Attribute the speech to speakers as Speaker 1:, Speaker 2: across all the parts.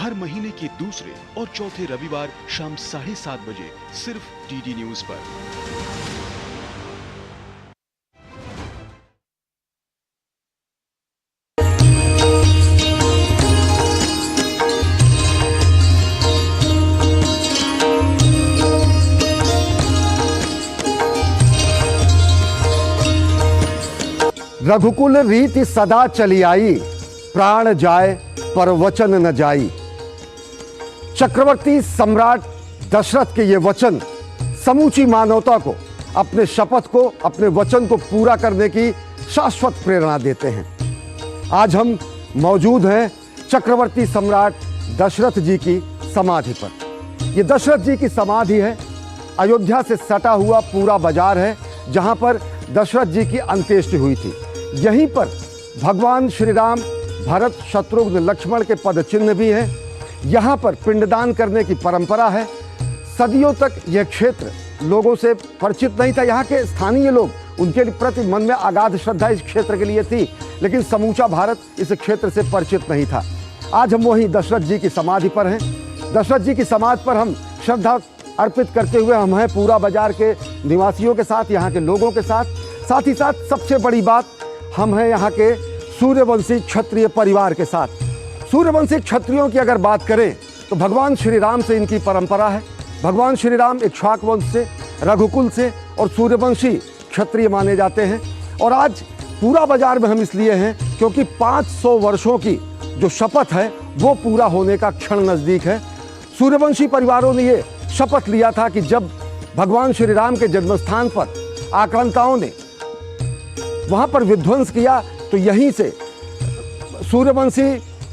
Speaker 1: हर महीने के दूसरे और चौथे रविवार शाम 7:30 बजे सिर्फ डीडी न्यूज पर।
Speaker 2: रघुकुल रीति सदा चली आई, प्राण जाए पर वचन न जाई। चक्रवर्ती सम्राट दशरथ के ये वचन समूची मानवता को अपने शपथ को, अपने वचन को पूरा करने की शाश्वत प्रेरणा देते हैं। आज हम मौजूद हैं चक्रवर्ती सम्राट दशरथ जी की समाधि पर। ये दशरथ जी की समाधि है, अयोध्या से सटा हुआ पूरा बाजार है जहां पर दशरथ जी की अंत्येष्टि हुई थी। यहीं पर भगवान श्री राम, भरत, शत्रुघ्न, लक्ष्मण के पद चिन्ह भी हैं। यहाँ पर पिंडदान करने की परंपरा है। सदियों तक यह क्षेत्र लोगों से परिचित नहीं था। यहाँ के स्थानीय लोग, उनके प्रति मन में अगाध श्रद्धा इस क्षेत्र के लिए थी, लेकिन समूचा भारत इस क्षेत्र से परिचित नहीं था। आज हम वहीं दशरथ जी की समाधि पर हैं। दशरथ जी की समाधि पर हम श्रद्धा अर्पित करते हुए हम हैं पूरा बाजार के निवासियों के साथ, यहाँ के लोगों के साथ ही साथ सबसे बड़ी बात, हम हैं यहाँ के सूर्यवंशी क्षत्रिय परिवार के साथ। सूर्यवंशी क्षत्रियों की अगर बात करें तो भगवान श्री राम से इनकी परंपरा है। भगवान श्री राम इक्ष्वाक वंश से, रघुकुल से और सूर्यवंशी क्षत्रिय माने जाते हैं। और आज पूरा बाजार में हम इसलिए हैं क्योंकि 500 वर्षों की जो शपथ है वो पूरा होने का क्षण नज़दीक है। सूर्यवंशी परिवारों ने ये शपथ लिया था कि जब भगवान श्री राम के जन्मस्थान पर आक्रांताओं ने वहाँ पर विध्वंस किया तो यहीं से सूर्यवंशी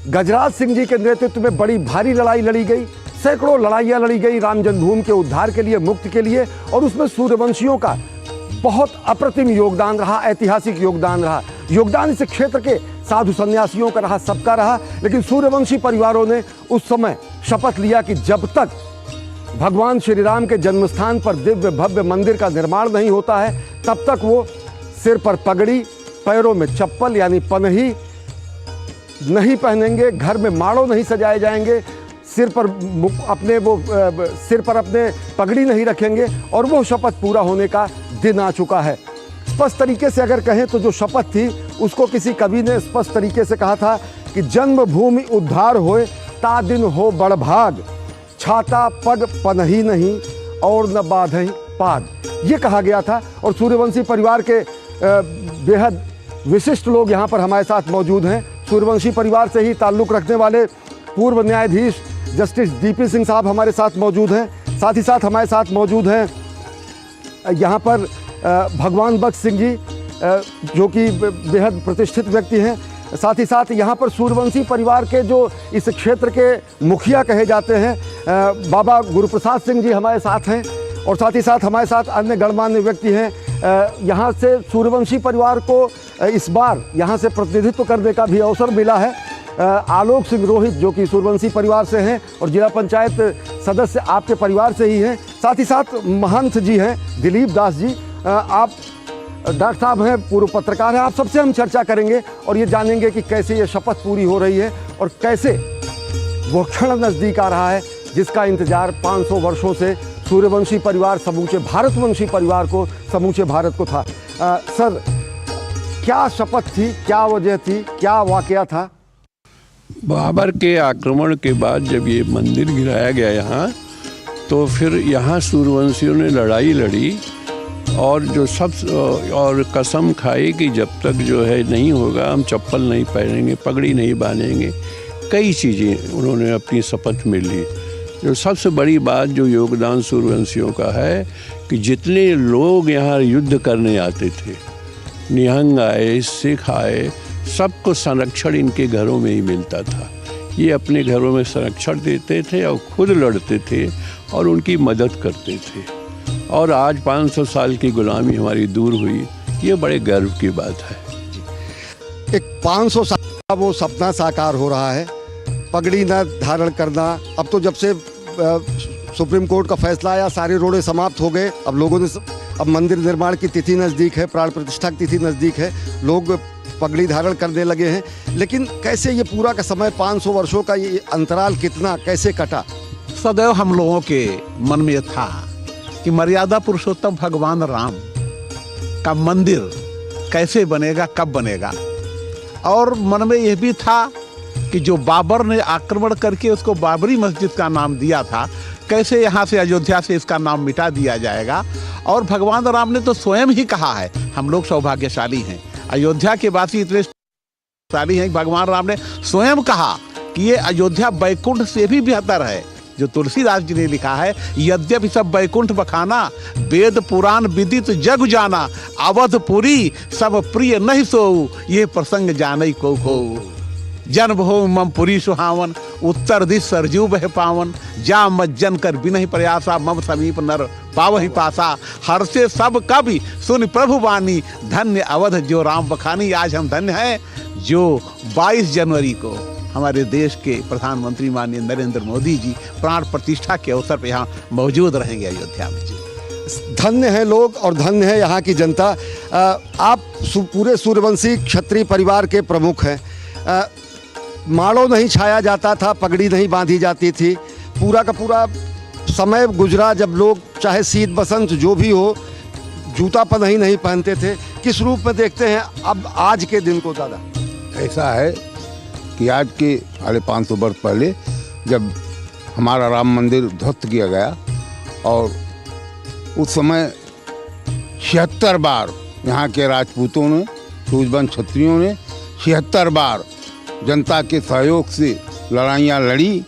Speaker 2: गजराज सिंह जी के नेतृत्व में बड़ी भारी लड़ाई लड़ी गई। सैकड़ों लड़ाइयाँ लड़ी गई राम जन्मभूमि के उद्धार के लिए, मुक्ति के लिए, और उसमें सूर्यवंशियों का बहुत अप्रतिम योगदान रहा, ऐतिहासिक योगदान रहा। योगदान इस क्षेत्र के साधु सन्यासियों का रहा, सबका रहा। लेकिन सूर्यवंशी परिवारों ने उस समय शपथ लिया कि जब तक भगवान श्री राम के जन्मस्थान पर दिव्य भव्य मंदिर का निर्माण नहीं होता है तब तक वो सिर पर पगड़ी, पैरों में चप्पल यानी पनही नहीं पहनेंगे, घर में माड़ो नहीं सजाए जाएंगे, सिर पर अपने पगड़ी नहीं रखेंगे। और वो शपथ पूरा होने का दिन आ चुका है। स्पष्ट तरीके से अगर कहें तो जो शपथ थी उसको किसी कवि ने स्पष्ट तरीके से कहा था कि जन्मभूमि उद्धार होए ता दिन हो बड़भाग, छाता पग पनही नहीं और न बाधही पाग, ये कहा गया था। और सूर्यवंशी परिवार के बेहद विशिष्ट लोग यहाँ पर हमारे साथ मौजूद हैं। सूर्यवंशी परिवार से ही ताल्लुक़ रखने वाले पूर्व न्यायाधीश जस्टिस डीपी सिंह साहब हमारे साथ मौजूद हैं। साथ ही साथ हमारे साथ मौजूद हैं यहाँ पर भगवान बख्श सिंह जी जो कि बेहद प्रतिष्ठित व्यक्ति हैं। साथ ही साथ यहाँ पर सूर्यवंशी परिवार के जो इस क्षेत्र के मुखिया कहे जाते हैं बाबा गुरुप्रसाद सिंह जी हमारे साथ हैं। और साथ ही साथ हमारे साथ अन्य गणमान्य व्यक्ति हैं। यहाँ से सूर्यवंशी परिवार को इस बार यहाँ से प्रतिनिधित्व करने का भी अवसर मिला है। आलोक सिंह रोहित जो कि सूर्यवंशी परिवार से हैं और जिला पंचायत सदस्य आपके परिवार से ही हैं। साथ ही साथ महंत जी हैं दिलीप दास जी, आप डॉक्टर साहब हैं, पूर्व पत्रकार हैं। आप सबसे हम चर्चा करेंगे और ये जानेंगे कि कैसे ये शपथ पूरी हो रही है और कैसे वो क्षण नज़दीक आ रहा है जिसका इंतजार 500 वर्षों से सूर्यवंशी परिवार, समूचे भारतवंशी परिवार को, समूचे भारत को था। सर, क्या शपथ थी, क्या वजह थी, क्या वाकया था?
Speaker 3: बाबर के आक्रमण के बाद जब ये मंदिर गिराया गया यहाँ, तो फिर यहाँ सूर्यवंशियों ने लड़ाई लड़ी और जो सब और कसम खाई कि जब तक जो है नहीं होगा हम चप्पल नहीं पहनेंगे, पगड़ी नहीं बांधेंगे। कई चीज़ें उन्होंने अपनी शपथ में ली। जो सबसे बड़ी बात जो योगदान सूर्यवंशियों का है कि जितने लोग यहाँ युद्ध करने आते थे, निहंग आए, सिख आए, सबको संरक्षण इनके घरों में ही मिलता था। ये अपने घरों में संरक्षण देते थे और खुद लड़ते थे और उनकी मदद करते थे। और आज 500 साल की गुलामी हमारी दूर हुई, ये बड़े गर्व की बात है।
Speaker 2: एक 500 साल का वो सपना साकार हो रहा है, पगड़ी न धारण करना। अब तो जब से सुप्रीम कोर्ट का फैसला आया सारे रोड़े समाप्त हो गए। अब लोगों ने, अब मंदिर निर्माण की तिथि नज़दीक है, प्राण प्रतिष्ठा की तिथि नज़दीक है, लोग पगड़ी धारण करने लगे हैं, लेकिन कैसे ये पूरा का समय 500 वर्षों का ये अंतराल कितना कैसे कटा?
Speaker 4: सदैव हम लोगों के मन में था कि मर्यादा पुरुषोत्तम भगवान राम का मंदिर कैसे बनेगा, कब बनेगा। और मन में यह भी था कि जो बाबर ने आक्रमण करके उसको बाबरी मस्जिद का नाम दिया था, कैसे यहाँ से अयोध्या से इसका नाम मिटा दिया जाएगा। और भगवान राम ने तो स्वयं ही कहा है, हम लोग सौभाग्यशाली हैं, अयोध्या के वासी इतने सौभाग्यशाली हैं। भगवान राम ने स्वयं कहा कि ये अयोध्या बैकुंठ से भी बेहतर है। जो तुलसीदास जी ने लिखा है, यद्यपि सब बैकुंठ बखाना, वेद पुराण विदित जग जाना, अवधपुरी सब प्रिय नहीं सोऊ, ये प्रसंग जाने को जन्म हो मम पुरी सुहावन, उत्तर दिश सरजू बह पावन, जा मज्जन कर बिनहि प्रयासा, मम समीप नर पावहि पासा, हर से सब कवि सुन प्रभु वाणी, धन्य अवध जो राम बखानी। आज हम धन्य हैं जो 22 जनवरी को हमारे देश के प्रधानमंत्री माननीय नरेंद्र मोदी जी प्राण प्रतिष्ठा के अवसर पर यहाँ मौजूद रहेंगे अयोध्या में। जी
Speaker 2: धन्य है लोग और धन्य है यहाँ की जनता। आप पूरे सूर्यवंशी क्षत्रिय परिवार के प्रमुख हैं। माड़ो नहीं छाया जाता था, पगड़ी नहीं बांधी जाती थी, पूरा का पूरा समय गुजरा जब लोग चाहे शीत बसंत जो भी हो जूता पनाही नहीं पहनते थे। किस रूप में देखते हैं अब आज के दिन को? दादा
Speaker 5: ऐसा है कि आज के 550 वर्ष पहले जब हमारा राम मंदिर ध्वस्त किया गया और उस समय 76 बार यहाँ के राजपूतों ने, सूर्यवंशी क्षत्रियों ने 76 बार जनता के सहयोग से लड़ाइयाँ लड़ी,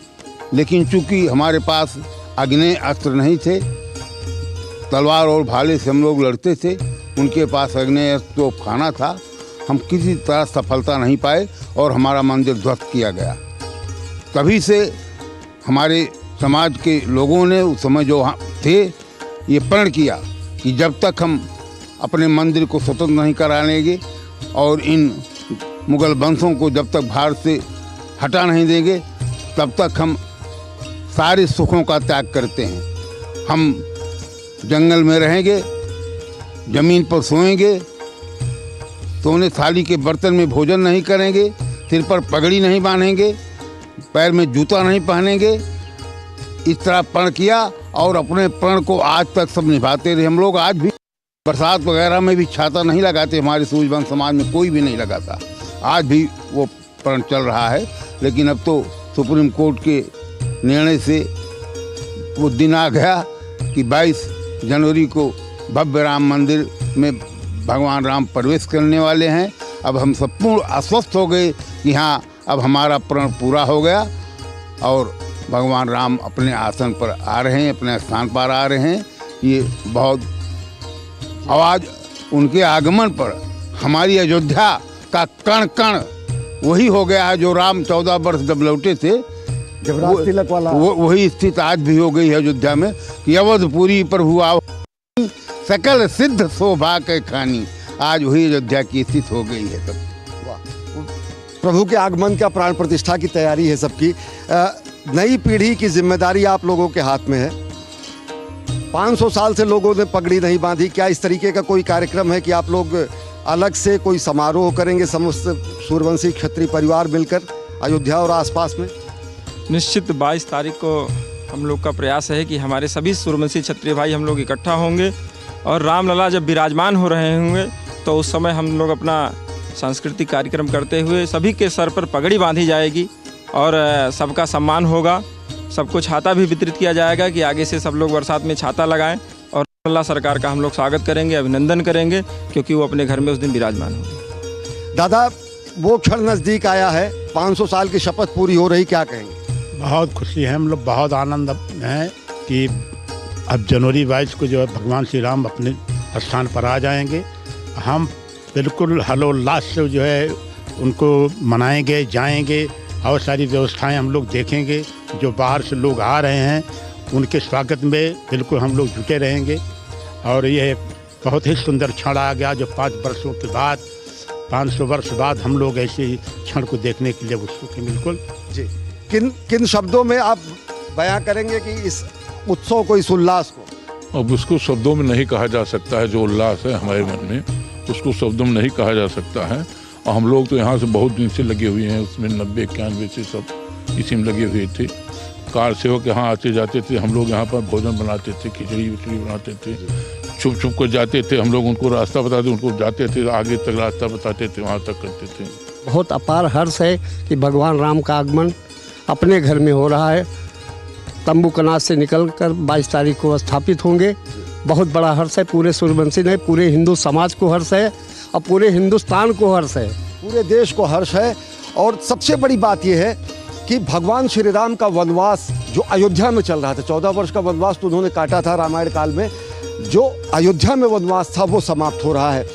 Speaker 5: लेकिन चूंकि हमारे पास आग्नेय अस्त्र नहीं थे, तलवार और भाले से हम लोग लड़ते थे, उनके पास आग्नेय अस्त्र तो खाना था, हम किसी तरह सफलता नहीं पाए और हमारा मंदिर ध्वस्त किया गया। तभी से हमारे समाज के लोगों ने उस समय जो थे ये प्रण किया कि जब तक हम अपने मंदिर को स्वतंत्र नहीं करा लेंगे और इन मुगल वंशों को जब तक भारत से हटा नहीं देंगे, तब तक हम सारे सुखों का त्याग करते हैं। हम जंगल में रहेंगे, ज़मीन पर सोएंगे, सोने थाली के बर्तन में भोजन नहीं करेंगे, सिर पर पगड़ी नहीं बांधेंगे, पैर में जूता नहीं पहनेंगे। इस तरह प्रण किया और अपने प्रण को आज तक सब निभाते रहे। हम लोग आज भी बरसात वगैरह में भी छाता नहीं लगाते, हमारे सूर्यवंशी समाज में कोई भी नहीं लगाता, आज भी वो प्रण चल रहा है। लेकिन अब तो सुप्रीम कोर्ट के निर्णय से वो दिन आ गया कि 22 जनवरी को भव्य राम मंदिर में भगवान राम प्रवेश करने वाले हैं। अब हम सब पूर्ण आश्वस्त हो गए कि हाँ, अब हमारा प्रण पूरा हो गया और भगवान राम अपने आसन पर आ रहे हैं, अपने स्थान पर आ रहे हैं। ये बहुत आवाज़ उनके आगमन पर हमारी अयोध्या का कण कण वही हो गया है जो राम 14 वर्ष जब लौटे थे,
Speaker 2: जब राज तिलक वाला
Speaker 5: वही स्थिति आज भी हो गई है अयोध्या में कि अवधपुरी प्रभु आओ सकल सिद्ध शोभा के खानी। आज वही अयोध्या की स्थिति हो गई है। तब
Speaker 2: प्रभु के आगमन का प्राण प्रतिष्ठा की तैयारी है सबकी। नई पीढ़ी की जिम्मेदारी आप लोगों के हाथ में है। 500 साल से लोगों ने पगड़ी नहीं बांधी, क्या इस तरीके का कोई कार्यक्रम है कि आप लोग अलग से कोई समारोह करेंगे समस्त सूर्यवंशी क्षत्रिय परिवार मिलकर अयोध्या और आसपास में?
Speaker 6: निश्चित 22 तारीख को हम लोग का प्रयास है कि हमारे सभी सूर्यवंशी क्षत्रिय भाई हम लोग इकट्ठा होंगे और रामलला जब विराजमान हो रहे होंगे तो उस समय हम लोग अपना सांस्कृतिक कार्यक्रम करते हुए सभी के सर पर पगड़ी बांधी जाएगी और सबका सम्मान होगा। सबको छाता भी वितरित किया जाएगा कि आगे से सब लोग बरसात में छाता लगाएं और रामलला सरकार का हम लोग स्वागत करेंगे, अभिनंदन करेंगे, क्योंकि वो अपने घर में उस दिन विराजमान होंगे।
Speaker 2: दादा, वो क्षण नज़दीक आया है, 500 साल की शपथ पूरी हो रही, क्या कहेंगे?
Speaker 7: बहुत खुशी है, हम लोग बहुत आनंद हैं कि अब जनवरी 22 को जो है भगवान श्री राम अपने स्थान पर आ जाएंगे। हम बिल्कुल हर्षोल्लास से जो है उनको मनाएंगे, जाएंगे और सारी व्यवस्थाएं हम लोग देखेंगे। जो बाहर से लोग आ रहे हैं उनके स्वागत में बिल्कुल हम लोग जुटे रहेंगे। और ये बहुत ही सुंदर क्षण आ गया जो 5 वर्षों के बाद, 500 वर्ष बाद हम लोग ऐसे क्षण को देखने के लिए उत्सुक हैं। बिल्कुल
Speaker 2: जी, किन शब्दों में आप बयां करेंगे कि इस उत्सव को, इस उल्लास को?
Speaker 8: अब उसको शब्दों में नहीं कहा जा सकता है। जो उल्लास है हमारे मन में उसको शब्दों में नहीं कहा जा सकता है। और हम लोग तो यहाँ से बहुत दिन से लगे हुए हैं उसमें, 90-91 से सब इसी में लगे हुए थे। कार सेवक यहाँ आते जाते थे, हम लोग यहाँ पर भोजन बनाते थे, खिचड़ी विचड़ी बनाते थे, छुप छुप कर जाते थे, हम लोग उनको रास्ता बताते, उनको जाते थे, आगे तक रास्ता बताते थे, वहाँ तक करते थे।
Speaker 9: बहुत अपार हर्ष है कि भगवान राम का आगमन अपने घर में हो रहा है। तंबू कनाज से निकलकर 22 तारीख को स्थापित होंगे। बहुत बड़ा हर्ष है, पूरे सूर्यवंशी ने, पूरे हिंदू समाज को हर्ष है और पूरे हिंदुस्तान को हर्ष है,
Speaker 2: पूरे देश को हर्ष है। और सबसे बड़ी बात यह है कि भगवान श्री राम का वनवास जो अयोध्या में चल रहा था, 14 वर्ष का वनवास तो उन्होंने काटा था रामायण काल में, जो अयोध्या में वनवास था वो समाप्त हो रहा है।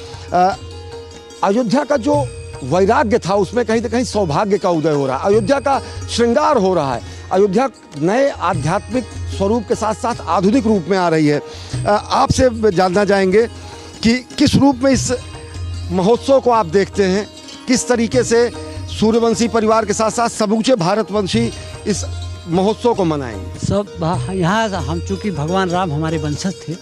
Speaker 2: अयोध्या का जो वैराग्य था उसमें कहीं ना कहीं सौभाग्य का उदय हो रहा है, अयोध्या का श्रृंगार हो रहा है, अयोध्या नए आध्यात्मिक स्वरूप के साथ साथ आधुनिक रूप में आ रही है। आपसे जानना चाहेंगे कि किस रूप में इस महोत्सव को आप देखते हैं, किस तरीके से सूर्यवंशी परिवार के साथ साथ समूचे भारतवंशी इस महोत्सव को मनाएंगे।
Speaker 10: सब यहाँ हम चूँकि भगवान राम हमारे वंशज थे,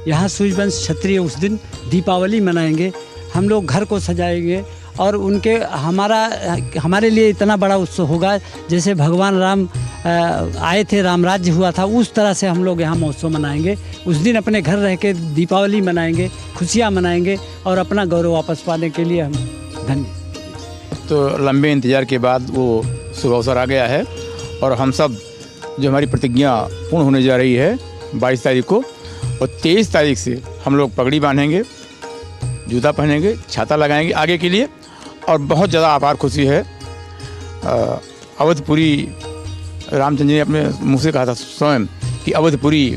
Speaker 10: यहाँ सूर्यवंश क्षत्रिय उस दिन दीपावली मनाएंगे, हम लोग घर को सजाएंगे और उनके हमारे लिए इतना बड़ा उत्सव होगा जैसे भगवान राम आए थे, राम राज्य हुआ था, उस तरह से हम लोग यहाँ महोत्सव मनाएंगे। उस दिन अपने घर रह के दीपावली मनाएंगे, खुशियाँ मनाएंगे और अपना गौरव वापस पाने के लिए हम धन्य।
Speaker 11: तो लंबे इंतज़ार के बाद वो शुभ अवसर आ गया है और हम सब जो हमारी प्रतिज्ञा पूर्ण होने जा रही है 22 तारीख को, और 23 तारीख से हम लोग पगड़ी बांधेंगे, जूता पहनेंगे, छाता लगाएंगे आगे के लिए। और बहुत ज़्यादा अपार खुशी है। अवधपुरी रामचंद्र जी ने अपने मुँह से कहा था स्वयं कि अवधपुरी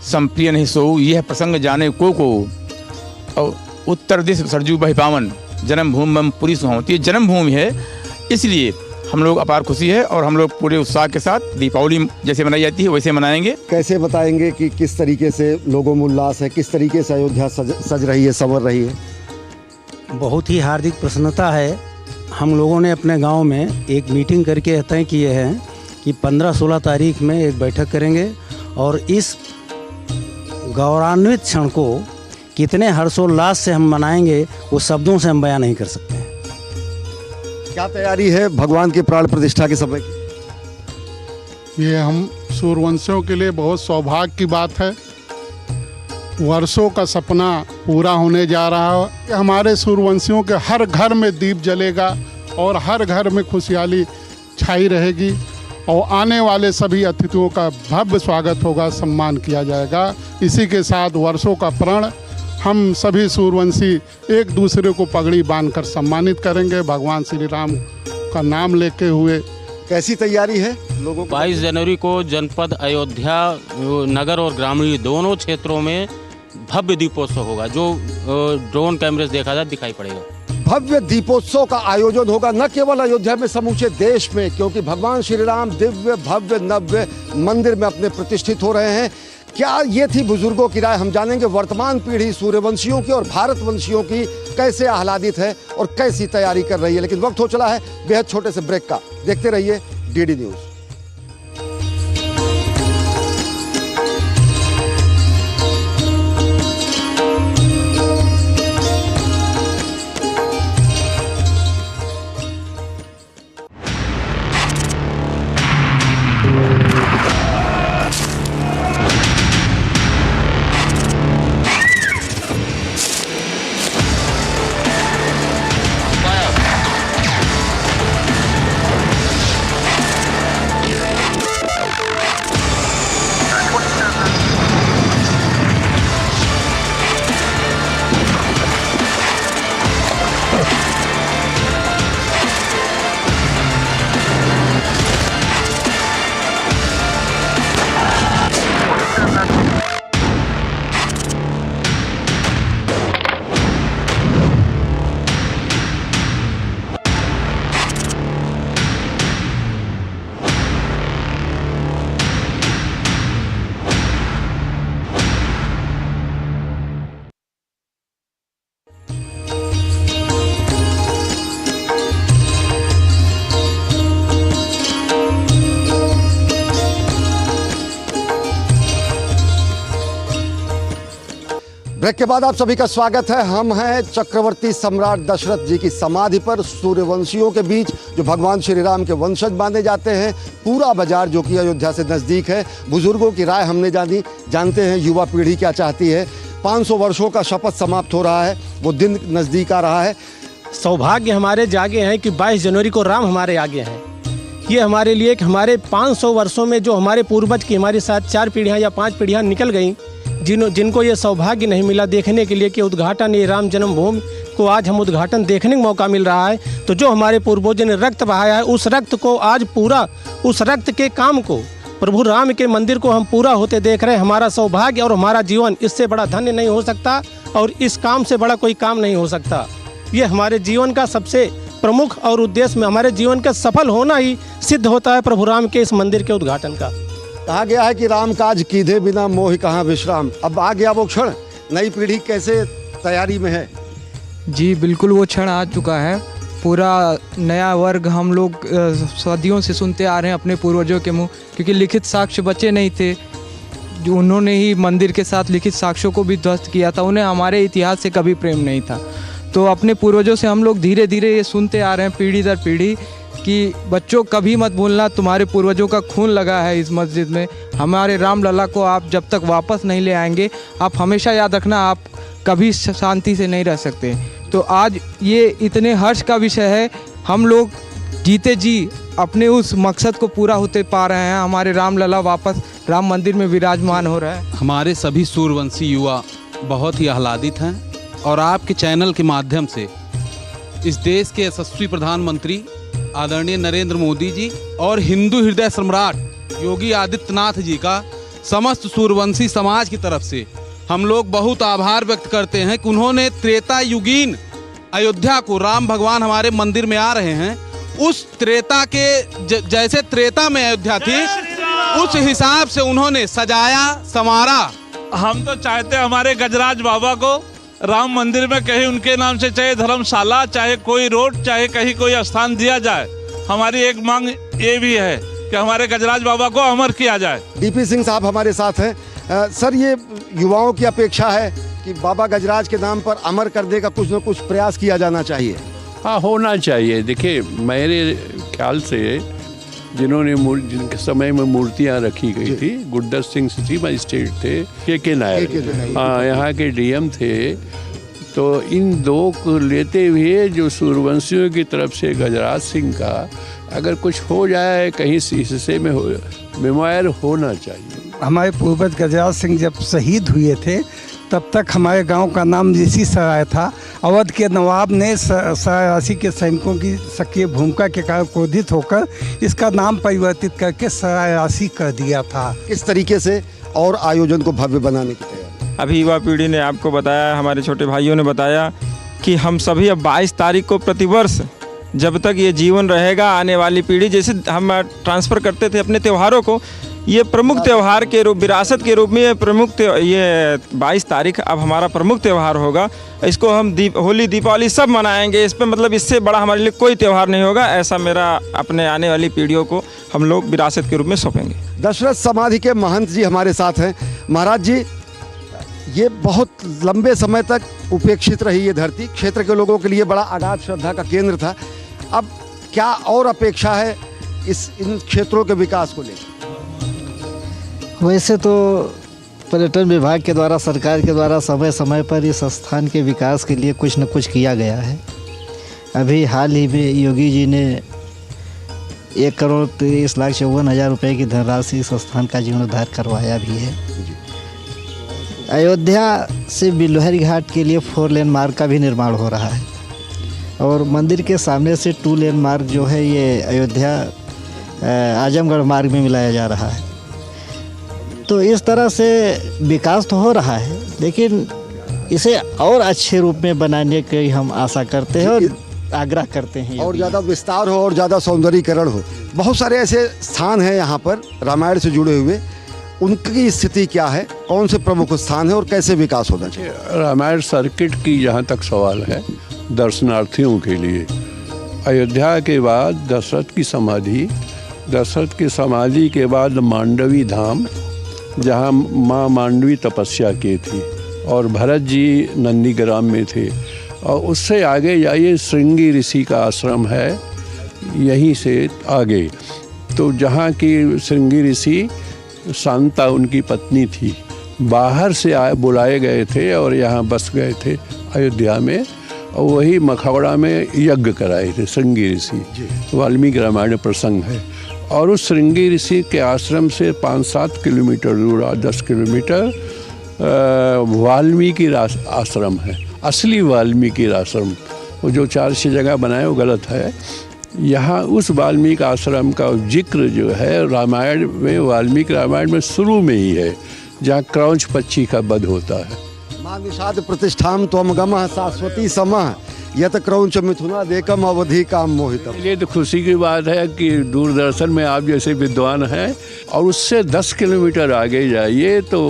Speaker 11: संप्रिय नहीं सोऊ, यह प्रसंग जाने को और उत्तर दिश सरजू बहि पावन, जन्मभूमि मम पुरी सुहाओ। तो ये जन्मभूमि है, इसलिए हम लोग अपार खुशी है और हम लोग पूरे उत्साह के साथ दीपावली जैसे मनाई जाती है वैसे मनाएंगे।
Speaker 2: कैसे बताएंगे कि किस तरीके से लोगों में उल्लास है, किस तरीके से अयोध्या सज रही है, संवर रही है?
Speaker 10: बहुत ही हार्दिक प्रसन्नता है। हम लोगों ने अपने गांव में एक मीटिंग करके तय किए हैं कि 15-16 तारीख में एक बैठक करेंगे और इस गौरवान्वित क्षण को कितने हर्षोल्लास से हम मनाएंगे वो शब्दों से हम बयान नहीं कर सकते हैं।
Speaker 2: क्या तैयारी है भगवान के प्राण प्रतिष्ठा के समय की?
Speaker 12: ये हम सूर्यवंशियों के लिए बहुत सौभाग्य की बात है। वर्षों का सपना पूरा होने जा रहा है। हमारे सूर्यवंशियों के हर घर में दीप जलेगा और हर घर में खुशहाली छाई रहेगी और आने वाले सभी अतिथियों का भव्य स्वागत होगा, सम्मान किया जाएगा। इसी के साथ वर्षों का प्रण हम सभी सूर्यवंशी एक दूसरे को पगड़ी बांधकर सम्मानित करेंगे, भगवान श्री राम का नाम लेते हुए।
Speaker 2: कैसी तैयारी है लोगों को?
Speaker 13: 22 जनवरी को जनपद अयोध्या नगर और ग्रामीण दोनों क्षेत्रों में भव्य दीपोत्सव होगा, जो ड्रोन कैमरे से देखा जाए दिखाई पड़ेगा।
Speaker 2: भव्य दीपोत्सव का आयोजन होगा न केवल अयोध्या में, समूचे देश में, क्योंकि भगवान श्री राम दिव्य भव्य नव्य मंदिर में अपने प्रतिष्ठित हो रहे हैं। क्या ये थी बुजुर्गों की राय? हम जानेंगे वर्तमान पीढ़ी सूर्यवंशियों की और भारतवंशियों की कैसे आह्लादित है और कैसी तैयारी कर रही है। लेकिन वक्त हो चला है बेहद छोटे से ब्रेक का। देखते रहिए डीडी न्यूज़। ब्रेक के बाद आप सभी का स्वागत है। हम हैं चक्रवर्ती सम्राट दशरथ जी की समाधि पर, सूर्यवंशियों के बीच जो भगवान श्री राम के वंशज माने जाते हैं। पूरा बाजार जो कि अयोध्या से नज़दीक है। बुजुर्गों की राय हमने जानी, जानते हैं युवा पीढ़ी क्या चाहती है। 500 वर्षों का शपथ समाप्त हो रहा है, वो दिन नज़दीक आ रहा है।
Speaker 14: सौभाग्य हमारे जागे हैं कि 22 जनवरी को राम हमारे आगे हैं। ये हमारे लिए कि हमारे 500 वर्षों में जो हमारे पूर्वज की हमारे साथ 4 पीढ़ियाँ या 5 पीढ़ियाँ निकल गईं, जिनको ये सौभाग्य नहीं मिला देखने के लिए कि उद्घाटन ये राम जन्मभूमि को आज हम उद्घाटन देखने का मौका मिल रहा है, तो जो हमारे पूर्वजों ने रक्त बहाया है उस रक्त को आज पूरा, उस रक्त के काम को, प्रभु राम के मंदिर को हम पूरा होते देख रहे हैं। हमारा सौभाग्य और हमारा जीवन इससे बड़ा धन्य नहीं हो सकता और इस काम से बड़ा कोई काम नहीं हो सकता। ये हमारे जीवन का सबसे प्रमुख और उद्देश्य में हमारे जीवन का सफल होना ही सिद्ध होता है प्रभु राम के इस मंदिर के उद्घाटन का।
Speaker 2: कहा गया है कि राम काज कीधे बिना मोहि कहाँ विश्राम। अब आ गया वो क्षण, नई पीढ़ी कैसे तैयारी में है?
Speaker 15: जी बिल्कुल, वो क्षण आ चुका है। पूरा नया वर्ग हम लोग सदियों से सुनते आ रहे हैं अपने पूर्वजों के मुंह, क्योंकि लिखित साक्ष्य बचे नहीं थे। जो उन्होंने ही मंदिर के साथ लिखित साक्ष्यों को भी ध्वस्त किया था, उन्हें हमारे इतिहास से कभी प्रेम नहीं था। तो अपने पूर्वजों से हम लोग धीरे धीरे ये सुनते आ रहे हैं पीढ़ी दर पीढ़ी कि बच्चों कभी मत भूलना, तुम्हारे पूर्वजों का खून लगा है इस मस्जिद में। हमारे राम लला को आप जब तक वापस नहीं ले आएंगे, आप हमेशा याद रखना आप कभी शांति से नहीं रह सकते। तो आज ये इतने हर्ष का विषय है, हम लोग जीते जी अपने उस मकसद को पूरा होते पा रहे हैं। हमारे राम लला वापस राम मंदिर में विराजमान हो रहा है।
Speaker 16: हमारे सभी सूर्यवंशी युवा बहुत ही आह्लादित हैं और आपके चैनल के माध्यम से इस देश के यशस्वी प्रधानमंत्री आदरणीय नरेंद्र मोदी जी और हिंदू हृदय सम्राट योगी आदित्यनाथ जी का समस्त सूर्यवंशी समाज की तरफ से हम लोग बहुत आभार व्यक्त करते हैं कि उन्होंने त्रेता युगीन अयोध्या को, राम भगवान हमारे मंदिर में आ रहे हैं, उस त्रेता के जैसे त्रेता में अयोध्या थी उस हिसाब से उन्होंने सजाया संवारा।
Speaker 17: हम तो चाहते हैं हमारे गजराज बाबा को राम मंदिर में कहीं उनके नाम से चाहे धर्मशाला, चाहे कोई रोड, चाहे कहीं कोई स्थान दिया जाए। हमारी एक मांग ये भी है कि हमारे गजराज बाबा को अमर किया जाए।
Speaker 2: डीपी सिंह साहब हमारे साथ हैं। सर, ये युवाओं की अपेक्षा है कि बाबा गजराज के नाम पर अमर करने का कुछ न कुछ प्रयास किया जाना चाहिए।
Speaker 3: हाँ, होना चाहिए। देखिए, मेरे ख्याल से जिनके समय में मूर्तियाँ रखी गई थी, गुरदत्त सिंह सिटी मजिस्ट्रेट थे, के नायर, हाँ, यहाँ के डीएम थे। तो इन दो को लेते हुए जो सूर्यवंशियों की तरफ से गजराज सिंह का अगर कुछ हो जाए कहीं हिस्से में मेमोयर होना चाहिए।
Speaker 18: हमारे पूर्वज गजराज सिंह जब शहीद हुए थे तब तक हमारे गांव का नाम ऋषि सराय था। अवध के नवाब ने सरायसी के सैनिकों की सक्रिय भूमिका के कारण क्रोधित होकर इसका नाम परिवर्तित करके सरायसी कर दिया था।
Speaker 2: किस तरीके से और आयोजन को भव्य बनाने की तैयारी?
Speaker 6: अभी युवा पीढ़ी ने आपको बताया, हमारे छोटे भाइयों ने बताया कि हम सभी अब 22 तारीख को प्रतिवर्ष जब तक ये जीवन रहेगा, आने वाली पीढ़ी, जैसे हम ट्रांसफ़र करते थे अपने त्योहारों को, ये प्रमुख त्यौहार के रूप, विरासत के रूप में ये 22 तारीख अब हमारा प्रमुख त्यौहार होगा। इसको हम होली, दीपावली सब मनाएंगे। इस पर मतलब इससे बड़ा हमारे लिए कोई त्यौहार नहीं होगा। ऐसा मेरा अपने आने वाली पीढ़ियों को हम लोग विरासत के रूप में सौंपेंगे।
Speaker 2: दशरथ समाधि के महंत जी हमारे साथ हैं। महाराज जी, ये बहुत लंबे समय तक उपेक्षित रही ये धरती, क्षेत्र के लोगों के लिए बड़ा अगाध श्रद्धा का केंद्र था। अब क्या और अपेक्षा है इन क्षेत्रों के विकास को लेकर?
Speaker 19: वैसे तो पर्यटन विभाग के द्वारा, सरकार के द्वारा समय समय पर इस स्थान के विकास के लिए कुछ न कुछ किया गया है। अभी हाल ही में योगी जी ने 1,23,54,000 रुपये की धनराशि इस स्थान का जीर्णोद्धार करवाया भी है। अयोध्या से बिल्हरी घाट के लिए 4 लेन मार्ग का भी निर्माण हो रहा है और मंदिर के सामने से 2 लेन मार्ग जो है ये अयोध्या आजमगढ़ मार्ग में मिलाया जा रहा है। तो इस तरह से विकास तो हो रहा है, लेकिन इसे और अच्छे रूप में बनाने की हम आशा करते हैं और आग्रह करते हैं।
Speaker 2: और ज़्यादा विस्तार हो और ज़्यादा सौंदर्यीकरण हो। बहुत सारे ऐसे स्थान हैं यहाँ पर रामायण से जुड़े हुए, उनकी स्थिति क्या है, कौन से प्रमुख स्थान है और कैसे विकास होना चाहिए?
Speaker 3: रामायण सर्किट की जहाँ तक सवाल है, दर्शनार्थियों के लिए अयोध्या के बाद दशरथ की समाधि, दशरथ की समाधि के बाद मांडवी धाम, जहाँ माँ मांडवी तपस्या की थी, और भरत जी नंदीग्राम में थे। और उससे आगे जाइए श्रृंगी ऋषि का आश्रम है, यहीं से आगे तो जहाँ की श्रृंगी ऋषि शांता उनकी पत्नी थी, बाहर से बुलाए गए थे और यहाँ बस गए थे अयोध्या में, और वही मखौड़ा में यज्ञ कराए थे श्रृंगी ऋषि। वाल्मीकि रामायण प्रसंग है। और उस श्रृंगी ऋषि के आश्रम से 5-7 किलोमीटर दूर, 10 किलोमीटर वाल्मीकि आश्रम है, असली वाल्मीकि आश्रम। वो जो 4 जगह बनाए वो गलत है। यहाँ उस वाल्मीकि आश्रम का जिक्र जो है रामायण में, वाल्मीकि रामायण में शुरू में ही है, जहाँ क्रौंच पक्षी का वध होता है।
Speaker 2: माँ निषाद प्रतिष्ठाम त्वम गमः शाश्वती समः यत क्रौंच मिथुना देकम अवधि काम मोहितम।
Speaker 3: ये तो खुशी की बात है कि दूरदर्शन में आप जैसे विद्वान हैं। और उससे 10 किलोमीटर आगे जाइए तो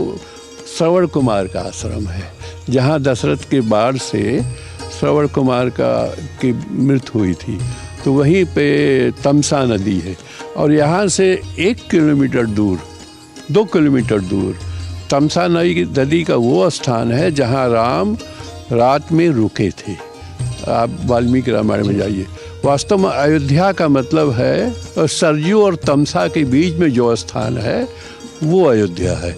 Speaker 3: श्रवण कुमार का आश्रम है, जहाँ दशरथ के बाढ़ से श्रवण कुमार की मृत्यु हुई थी। तो वहीं पे तमसा नदी है। और यहाँ से 1 किलोमीटर दूर, 2 किलोमीटर दूर तमसा नदी का वो स्थान है जहाँ राम रात में रुके थे। आप वाल्मीकि रामायण में जाइए। वास्तव में अयोध्या का मतलब है सरयू और तमसा के बीच में जो स्थान है वो अयोध्या है।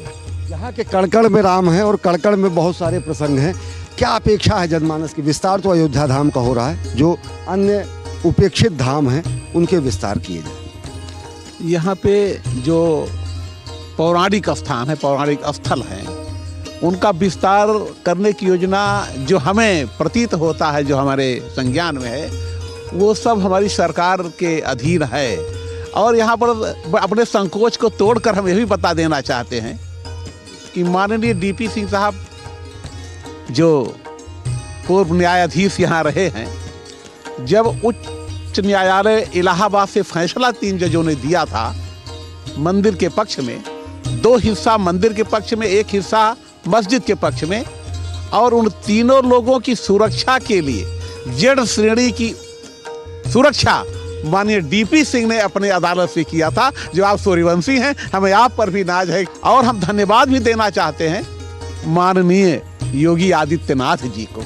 Speaker 2: यहाँ के कड़कड़ में राम है और कड़कड़ में बहुत सारे प्रसंग हैं। क्या अपेक्षा है जनमानस की? विस्तार तो अयोध्या धाम का हो रहा है, जो अन्य उपेक्षित धाम हैं उनके विस्तार किए जाए।
Speaker 4: यहाँ पे जो पौराणिक स्थान है, पौराणिक स्थल हैं, उनका विस्तार करने की योजना जो हमें प्रतीत होता है, जो हमारे संज्ञान में है, वो सब हमारी सरकार के अधीन है। और यहाँ पर अपने संकोच को तोड़कर हम ये भी बता देना चाहते हैं कि माननीय डीपी सिंह साहब जो पूर्व न्यायाधीश यहाँ रहे हैं, जब उच्च न्यायालय इलाहाबाद से फैसला 3 जजों ने दिया था मंदिर के पक्ष में, 2 हिस्सा मंदिर के पक्ष में, 1 हिस्सा मस्जिद के पक्ष में, और उन तीनों लोगों की सुरक्षा के लिए जेड श्रेणी की सुरक्षा माननीय डीपी सिंह ने अपने अदालत से किया था। जो आप सूर्यवंशी हैं, हमें आप पर भी नाज है। और हम धन्यवाद भी देना चाहते हैं माननीय योगी आदित्यनाथ जी को,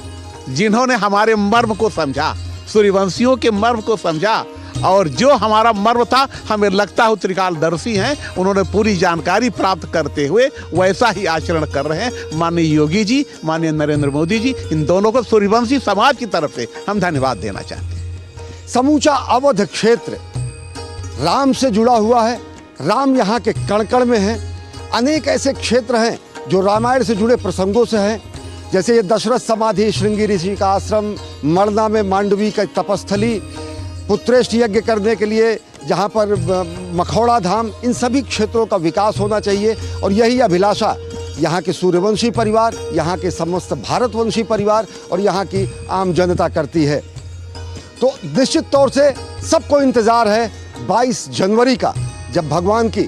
Speaker 4: जिन्होंने हमारे मर्म को समझा, सूर्यवंशियों के मर्म को समझा। और जो हमारा मर्म था, हमें लगता है त्रिकालदर्शी हैं, उन्होंने पूरी जानकारी प्राप्त करते हुए वैसा ही आचरण कर रहे हैं। माननीय योगी जी, माननीय नरेंद्र मोदी जी, इन दोनों को सूर्यवंशी समाज की तरफ से हम धन्यवाद देना चाहते हैं।
Speaker 2: समूचा अवध क्षेत्र राम से जुड़ा हुआ है। राम यहाँ के कण-कण में है। अनेक ऐसे क्षेत्र हैं जो रामायण से जुड़े प्रसंगों से हैं, जैसे ये दशरथ समाधि, श्रृंगी ऋषि का आश्रम, मरना में मांडवी का तपस्थली, पुत्रेष्ठ यज्ञ करने के लिए जहाँ पर मखौड़ा धाम, इन सभी क्षेत्रों का विकास होना चाहिए। और यही अभिलाषा यहाँ के सूर्यवंशी परिवार, यहाँ के समस्त भारतवंशी परिवार और यहाँ की आम जनता करती है। तो निश्चित तौर से सबको इंतज़ार है 22 जनवरी का, जब भगवान की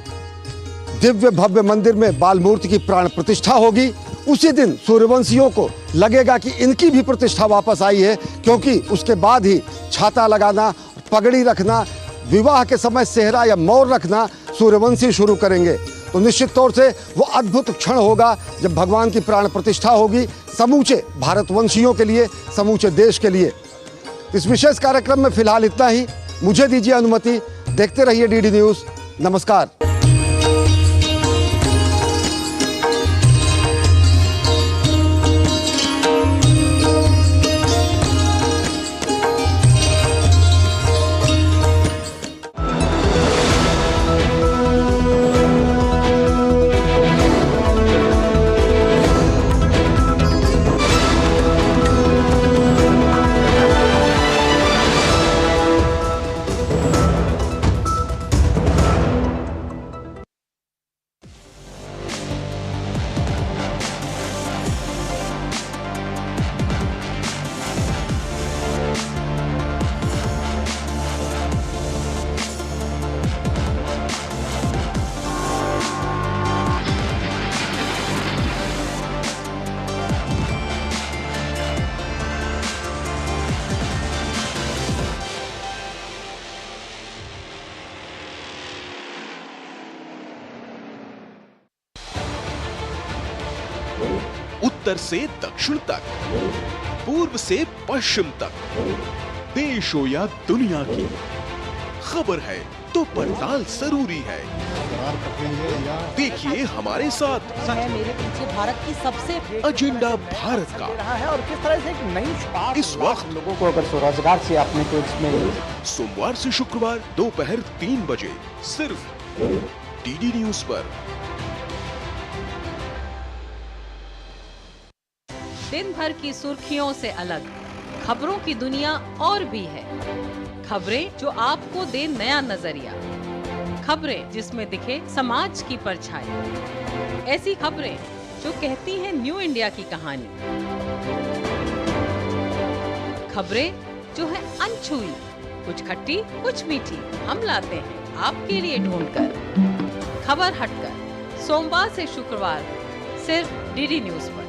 Speaker 2: दिव्य भव्य मंदिर में बाल मूर्ति की प्राण प्रतिष्ठा होगी। उसी दिन सूर्यवंशियों को लगेगा कि इनकी भी प्रतिष्ठा वापस आई है, क्योंकि उसके बाद ही छाता लगाना, पगड़ी रखना, विवाह के समय सेहरा या मौर रखना सूर्यवंशी शुरू करेंगे। तो निश्चित तौर से वो अद्भुत क्षण होगा जब भगवान की प्राण प्रतिष्ठा होगी, समूचे भारतवंशियों के लिए, समूचे देश के लिए। इस विशेष कार्यक्रम में फिलहाल इतना ही। मुझे दीजिए अनुमति। देखते रहिए डीडी न्यूज़। नमस्कार।
Speaker 1: उत्तर से दक्षिण तक, पूर्व से पश्चिम तक, देश हो या दुनिया की खबर है तो पड़ताल जरूरी है। देखिए हमारे साथ
Speaker 20: मेरे पीछे भारत की सबसे
Speaker 1: एजेंडा भारत का
Speaker 20: रहा है और किस तरह से एक नई शुरुआत
Speaker 1: इस वक्त
Speaker 20: लोगों को अगर स्वरोजगार से आपने तो इसमें
Speaker 1: सोमवार से शुक्रवार दोपहर 3 बजे सिर्फ डीडी न्यूज पर।
Speaker 21: दिन भर की सुर्खियों से अलग खबरों की दुनिया और भी है। खबरें जो आपको दे नया नजरिया, खबरें जिसमें दिखे समाज की परछाई, ऐसी खबरें जो कहती हैं न्यू इंडिया की कहानी, खबरें जो है अनछुई, कुछ खट्टी कुछ मीठी, हम लाते हैं आपके लिए ढूंढकर। खबर हटकर सोमवार से शुक्रवार सिर्फ डीडी न्यूज पर।